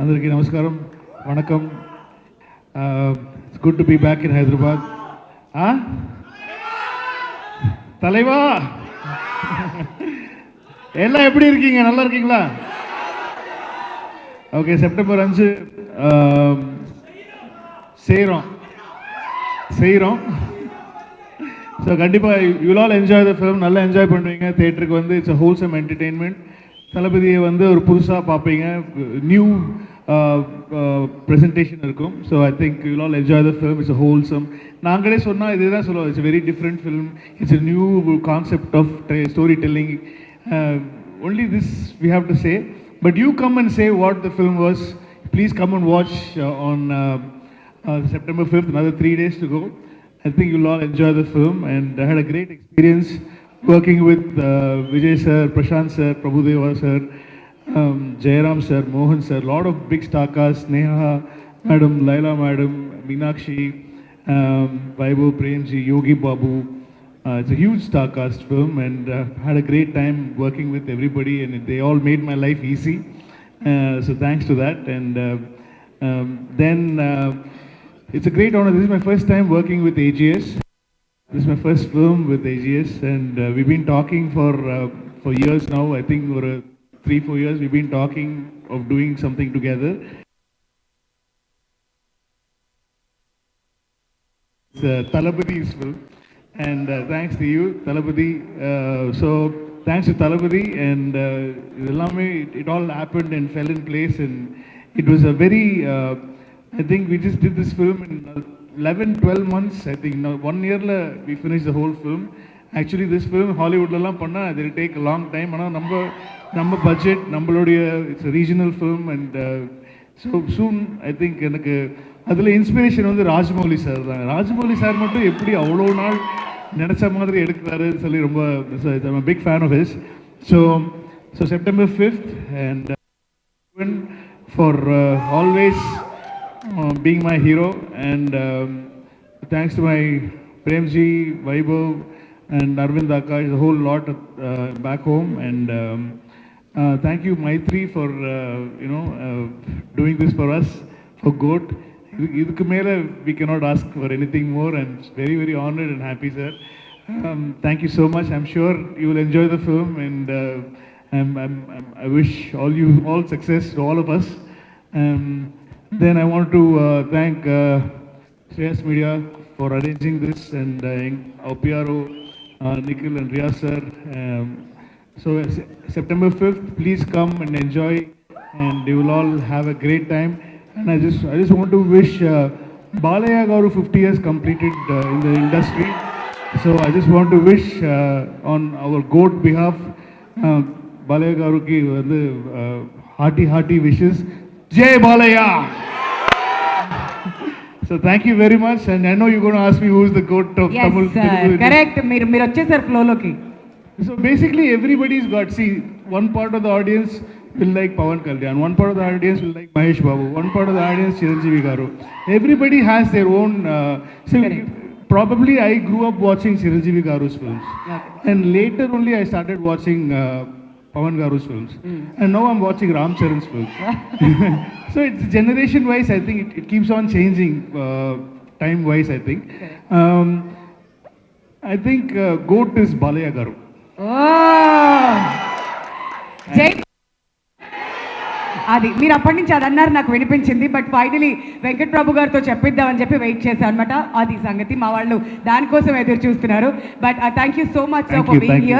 అందరికీ నమస్కారం, వణకం. It's good to be back in Hyderabad. தலைவா எல்லாம் எப்படி இருக்கீங்க? நல்லா இருக்கீங்களா? ஓகே, செப்டம்பர் 5 செய்கிறோம். ஸோ கண்டிப்பாக you all enjoy the film. நல்லா என்ஜாய் பண்ணுவீங்க. தேட்டருக்கு வந்து இட்ஸ் அ ஹோல்சம் என்டர்டெயின்மெண்ட். தளபதியை வந்து ஒரு புதுசாக பார்ப்பீங்க. நியூ ப்ரெசன்டேஷன் இருக்கும். So I think you all enjoy the film. It's a wholesome. நாங்களே சொன்னால் இதுதான் சொல்லுவோம், it's very different film. It's a new concept of story telling. Only this we have to say. But you come and say what the film was. Please come and watch on September 5th, another 3 days to go. I think you'll all enjoy the film, and I had a great experience working with Vijay sir, Prashant sir, Prabhudeva sir, Jairam sir, Mohan sir, lot of big star cast, Neha madam, Laila madam, Meenakshi, Vaibhav, Premji, Yogi Babu. It's a huge star cast film, and had a great time working with everybody, and they all made my life easy. So thanks to that. And then it's a great honor. This is my first time working with AGS. This is my first film with AGS, and we've been talking for years now. I think for 3-4 years we've been talking of doing something together. It's Talapathi's film, and thanks to you, Talapathy. So thanks to Talapathy, and it all happened and fell in place, and it was a very I think we just did this film in 11-12 months. I think now 1 year we finished the whole film. Actually this film Hollywood la panna it will take a long time. Ana நம்ம budget நம்மளுடைய it's a regional film, and so soon I think எனக்கு அதில் inspiration வந்து Rajamouli sir தான். Rajamouli sir மட்டும் எப்படி அவ்வளோ நாள் நினச்ச மாதிரி எடுக்கிறாருன்னு சொல்லி ரொம்ப I'm a big fan of his. So September 5th, and for always being my hero, and thanks to my Premji, Vaibhav and Arvind Akash, the whole lot back home, and thank you Maitri for doing this for us, for GOAT. Idukku mela we cannot ask for anything more. I'm very, very honored and happy, sir. Thank you so much. I'm sure you will enjoy the film, and I wish all success to all of us. Then I want to thank Shreyas Media for arranging this, and our PRO Nikhil and Riyaz sir. So September 5th, please come and enjoy, and you will all have a great time. And I just want to wish Balaya Garu 50 years completed in the industry. So I just want to wish on our GOAT behalf, Balaya Garu ki hearty wishes. Jai Balaya! So thank you very much, and I know you're going to ask me who is the GOAT of Tamil. Yes, correct. మీరు వచ్చేసారు ఫ్లోలోకి. So basically everybody's got, see, one part of the audience will like Pawan Kalyan, one part of the audience will like Mahesh Babu, one part of the audience Chiranjeevi Garu. Everybody has their own. Probably I grew up watching Chiranjeevi Garu's films, and later only I started watching Pawan Garu's films, and now I'm watching Ram Charan's films. So it's generation wise, I think it keeps on changing time wise, I think. I think GOAT is Balaya Garu. అది మీరు అప్పటి నుంచి అది అన్నారు, నాకు వినిపించింది. But finally Venkat ప్రభు గారితో చెప్పిద్దామని చెప్పి వెయిట్ చేశాను అనమాట. అది సంగతి, మా వాళ్ళు దానికోసం ఎదురు చూస్తున్నారు. But thank you so much for being here.